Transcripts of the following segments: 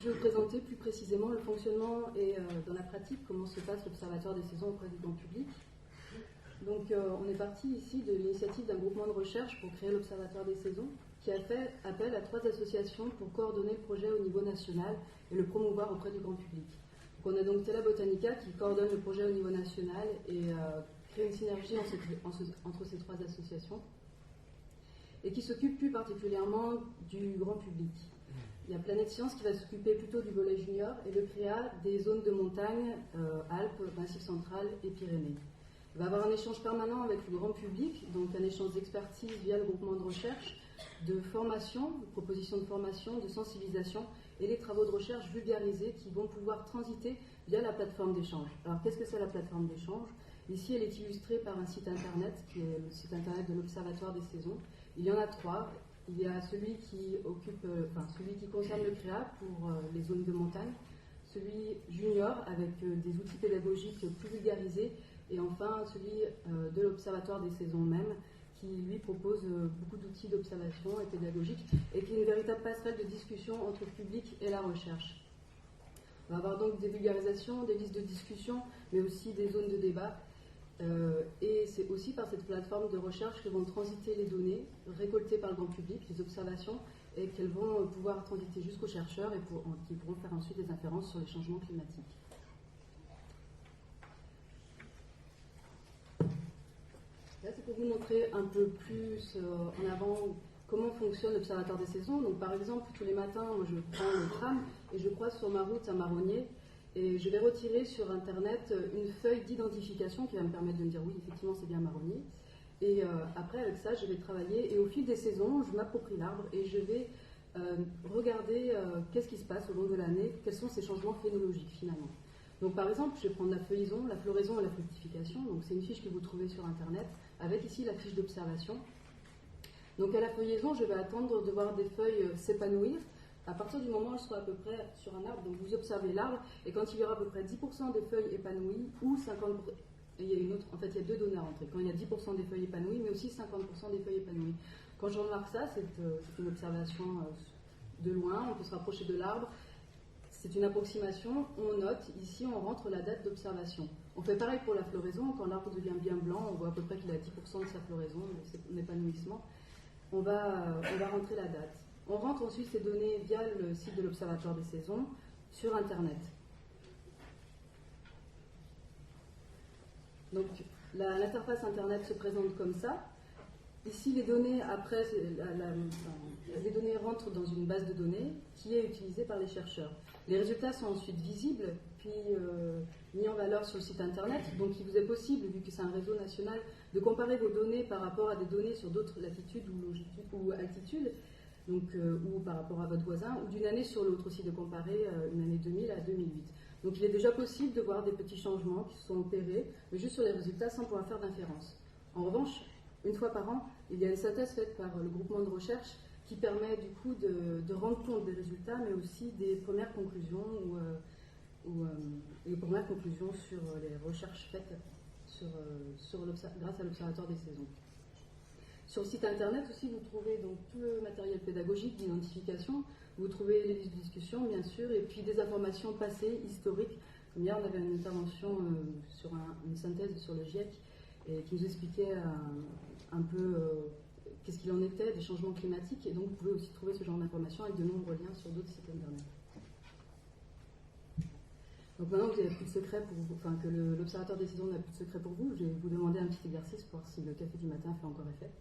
Je vais vous présenter plus précisément le fonctionnement et dans la pratique comment se passe l'Observatoire des saisons auprès du grand public. Donc on est parti ici de l'initiative d'un groupement de recherche pour créer l'Observatoire des saisons qui a fait appel à 3 associations pour coordonner le projet au niveau national et le promouvoir auprès du grand public. Donc on a donc Tela Botanica qui coordonne le projet au niveau national et crée une synergie entre ces 3 associations et qui s'occupe plus particulièrement du grand public. Il y a Planète Science qui va s'occuper plutôt du volet junior et le CREA des zones de montagne, Alpes, Massif central et Pyrénées. Il va y avoir un échange permanent avec le grand public, donc un échange d'expertise via le groupement de recherche, de formation, de propositions de formation, de sensibilisation et les travaux de recherche vulgarisés qui vont pouvoir transiter via la plateforme d'échange. Alors qu'est-ce que c'est la plateforme d'échange? Ici elle est illustrée par un site internet qui est le site internet de l'Observatoire des saisons. Il y en a 3. Il y a celui qui concerne le CREA pour les zones de montagne, celui junior avec des outils pédagogiques plus vulgarisés, et enfin celui de l'Observatoire des saisons même, qui lui propose beaucoup d'outils d'observation et pédagogiques, et qui est une véritable passerelle de discussion entre le public et la recherche. On va avoir donc des vulgarisations, des listes de discussion, mais aussi des zones de débat. Et c'est aussi par cette plateforme de recherche que vont transiter les données récoltées par le grand public, les observations, et qu'elles vont pouvoir transiter jusqu'aux chercheurs et qui pourront faire ensuite des inférences sur les changements climatiques. Là, c'est pour vous montrer un peu plus en avant comment fonctionne l'Observatoire des saisons. Donc, par exemple, tous les matins, moi, je prends le tram et je croise sur ma route un marronnier. Et je vais retirer sur Internet une feuille d'identification qui va me permettre de me dire oui, effectivement, c'est bien marronnier. Et après, avec ça, je vais travailler. Et au fil des saisons, je m'approprie l'arbre et je vais regarder qu'est-ce qui se passe au long de l'année, quels sont ces changements phénologiques finalement. Donc, par exemple, je vais prendre la feuillaison, la floraison et la fructification. Donc, c'est une fiche que vous trouvez sur Internet avec ici la fiche d'observation. Donc, à la feuillaison, je vais attendre de voir des feuilles s'épanouir. À partir du moment où elles seront à peu près sur un arbre, donc vous observez l'arbre, et quand il y aura à peu près 10% des feuilles épanouies, ou 50%, et il y a une autre, en fait il y a 2 données à rentrer, quand il y a 10% des feuilles épanouies, mais aussi 50% des feuilles épanouies. Quand je remarque ça, c'est une observation de loin, on peut se rapprocher de l'arbre, c'est une approximation, on note, ici on rentre la date d'observation. On fait pareil pour la floraison, quand l'arbre devient bien blanc, on voit à peu près qu'il a 10% de sa floraison, son épanouissement, on va rentrer la date. On rentre ensuite ces données via le site de l'Observatoire des saisons sur Internet. Donc l'interface Internet se présente comme ça. Ici, les données, après, les données rentrent dans une base de données qui est utilisée par les chercheurs. Les résultats sont ensuite visibles, puis mis en valeur sur le site Internet. Donc il vous est possible, vu que c'est un réseau national, de comparer vos données par rapport à des données sur d'autres latitudes ou altitudes. Donc, ou par rapport à votre voisin, ou d'une année sur l'autre aussi, de comparer une année 2000 à 2008. Donc il est déjà possible de voir des petits changements qui se sont opérés, mais juste sur les résultats sans pouvoir faire d'inférence. En revanche, une fois par an, il y a une synthèse faite par le groupement de recherche qui permet du coup de rendre compte des résultats, mais aussi des premières conclusions les premières conclusions sur les recherches faites grâce à l'Observatoire des saisons. Sur le site internet aussi, vous trouvez donc tout le matériel pédagogique d'identification, vous trouvez les listes de discussion, bien sûr, et puis des informations passées, historiques. Comme hier, on avait une intervention sur une synthèse sur le GIEC et qui nous expliquait un peu qu'est-ce qu'il en était des changements climatiques, et donc vous pouvez aussi trouver ce genre d'informations avec de nombreux liens sur d'autres sites internet. Donc maintenant que vous n'avez plus de secret pour vous, enfin que l'Observatoire des saisons n'a plus de secret pour vous, je vais vous demander un petit exercice pour voir si le café du matin fait encore effet.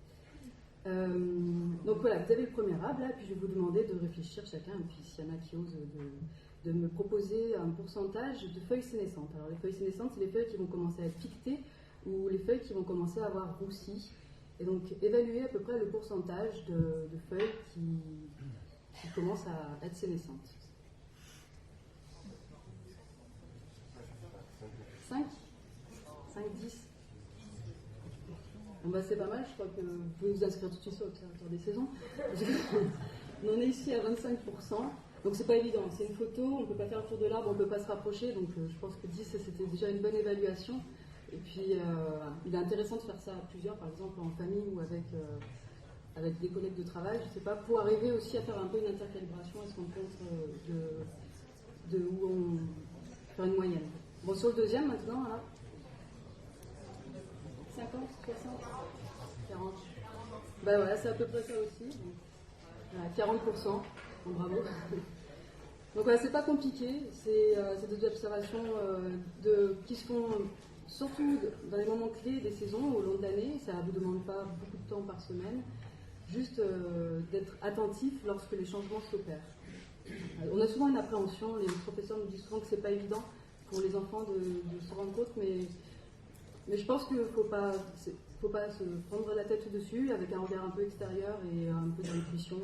Donc voilà, vous avez le premier arbre là, puis je vais vous demander de réfléchir chacun, et puis s'il y en a qui osent de me proposer un pourcentage de feuilles sénescentes. Alors les feuilles sénescentes, c'est les feuilles qui vont commencer à être piquetées ou les feuilles qui vont commencer à avoir roussi. Et donc évaluer à peu près le pourcentage de feuilles qui commencent à être sénescentes. 5 5, 10. Bon bah c'est pas mal, je crois que vous pouvez vous inscrire tout de suite sur l'Observatoire des saisons. On en est ici à 25%, donc c'est pas évident, c'est une photo, on ne peut pas faire le tour de l'arbre, on ne peut pas se rapprocher, donc je pense que 10 c'était déjà une bonne évaluation. Et puis il est intéressant de faire ça à plusieurs, par exemple en famille ou avec des collègues de travail, je sais pas, pour arriver aussi à faire un peu une intercalibration et se rendre compte de où on fait une moyenne. Bon, sur le deuxième maintenant, là, 50, 60, 40. Ben voilà, c'est à peu près ça aussi. Donc, 40%. Bon, bravo. Donc voilà, c'est pas compliqué. C'est des observations qui se font surtout dans les moments clés des saisons au long de l'année. Ça ne vous demande pas beaucoup de temps par semaine. Juste d'être attentif lorsque les changements s'opèrent. On a souvent une appréhension. Les professeurs nous disent souvent que c'est pas évident pour les enfants de se rendre compte, mais je pense qu'il ne faut pas se prendre la tête dessus avec un regard un peu extérieur et un peu d'intuition.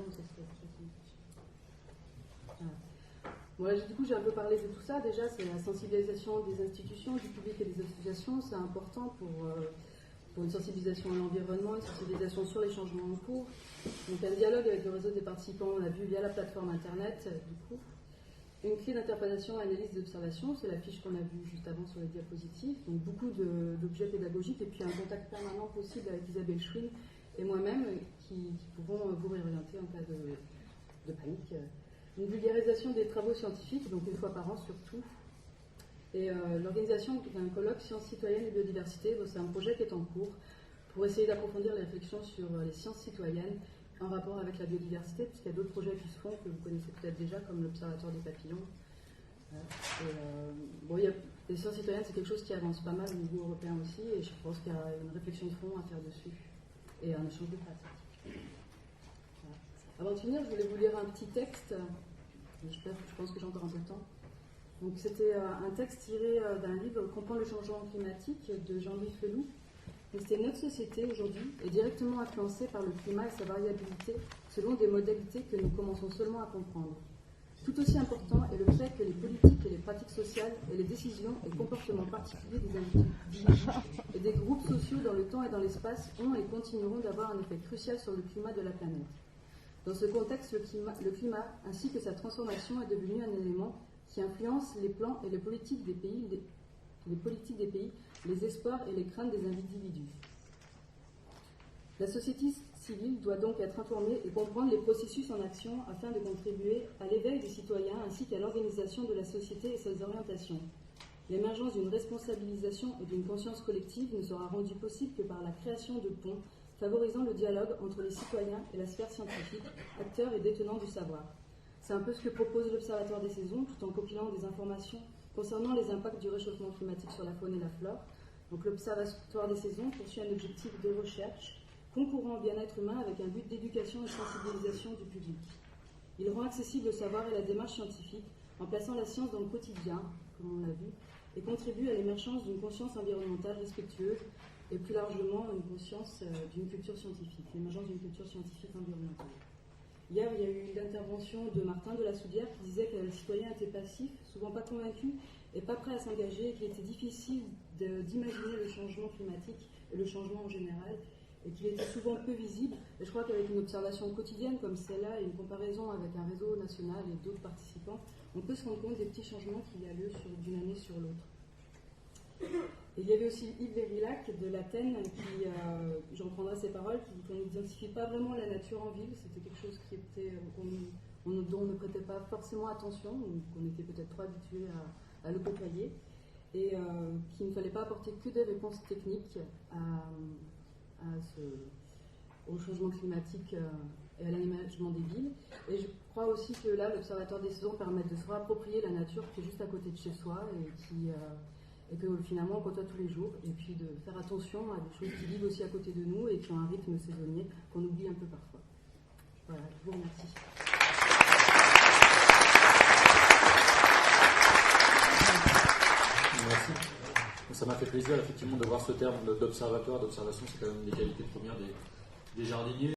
Voilà, du coup, j'ai un peu parlé de tout ça. Déjà, c'est la sensibilisation des institutions, du public et des associations. C'est important pour une sensibilisation à l'environnement, une sensibilisation sur les changements en cours. Donc, un dialogue avec le réseau des participants, on l'a vu via la plateforme Internet, du coup. Une clé d'interprétation, analyse d'observation, c'est la fiche qu'on a vue juste avant sur les diapositives. Donc beaucoup d'objets pédagogiques et puis un contact permanent possible avec Isabelle Schwinn et moi-même qui pouvons vous réorienter en cas de panique. Une vulgarisation des travaux scientifiques, donc une fois par an surtout. Et l'organisation d'un colloque sciences citoyennes et biodiversité, c'est un projet qui est en cours pour essayer d'approfondir les réflexions sur les sciences citoyennes en rapport avec la biodiversité, puisqu'il y a d'autres projets qui se font, que vous connaissez peut-être déjà, comme l'Observatoire des papillons. Les sciences citoyennes, c'est quelque chose qui avance pas mal au niveau européen aussi, et je pense qu'il y a une réflexion de fond à faire dessus, et un échange de pratiques. Voilà. Avant de finir, je voulais vous lire un petit texte, je pense que j'ai encore un peu de temps. Donc, c'était un texte tiré d'un livre « Comprendre le changement climatique » de Jean-Louis Felloux. C'était notre société aujourd'hui est directement influencée par le climat et sa variabilité selon des modalités que nous commençons seulement à comprendre. Tout aussi important est le fait que les politiques et les pratiques sociales et les décisions et comportements particuliers des individus et des groupes sociaux dans le temps et dans l'espace ont et continueront d'avoir un effet crucial sur le climat de la planète. Dans ce contexte, le climat ainsi que sa transformation est devenu un élément qui influence les plans et les politiques des pays, les espoirs et les craintes des individus. La société civile doit donc être informée et comprendre les processus en action afin de contribuer à l'éveil des citoyens ainsi qu'à l'organisation de la société et ses orientations. L'émergence d'une responsabilisation et d'une conscience collective ne sera rendue possible que par la création de ponts favorisant le dialogue entre les citoyens et la sphère scientifique, acteurs et détenants du savoir. C'est un peu ce que propose l'Observatoire des saisons, tout en compilant des informations concernant les impacts du réchauffement climatique sur la faune et la flore. Donc l'Observatoire des saisons poursuit un objectif de recherche concourant au bien-être humain avec un but d'éducation et de sensibilisation du public. Il rend accessible le savoir et la démarche scientifique en plaçant la science dans le quotidien, comme on l'a vu, et contribue à l'émergence d'une conscience environnementale respectueuse et plus largement une conscience d'une culture scientifique, l'émergence d'une culture scientifique environnementale. Hier, il y a eu l'intervention de Martin de la Soudière qui disait que les citoyens étaient passifs, souvent pas convaincus et pas prêts à s'engager, et qu'il était difficile d'imaginer le changement climatique et le changement en général, et qu'il était souvent peu visible. Et je crois qu'avec une observation quotidienne comme celle-là et une comparaison avec un réseau national et d'autres participants, on peut se rendre compte des petits changements qu'il y a lieu d'une année sur l'autre. Et il y avait aussi Yves Verillac de l'Athènes qui, je reprendrai ses paroles, qu'on n'identifie pas vraiment la nature en ville. C'était quelque chose qui était, dont on ne prêtait pas forcément attention, ou qu'on était peut-être trop habitué à le côtoyer, et qu'il ne fallait pas apporter que des réponses techniques au changement climatique et à l'aménagement des villes. Et je crois aussi que là, l'Observatoire des saisons permet de se réapproprier la nature qui est juste à côté de chez soi et que finalement on côtoie tous les jours, et puis de faire attention à des choses qui vivent aussi à côté de nous et qui ont un rythme saisonnier qu'on oublie un peu parfois. Voilà, je vous remercie. Merci. Ça m'a fait plaisir effectivement de voir ce terme d'observatoire, d'observation, c'est quand même une des qualités premières des jardiniers.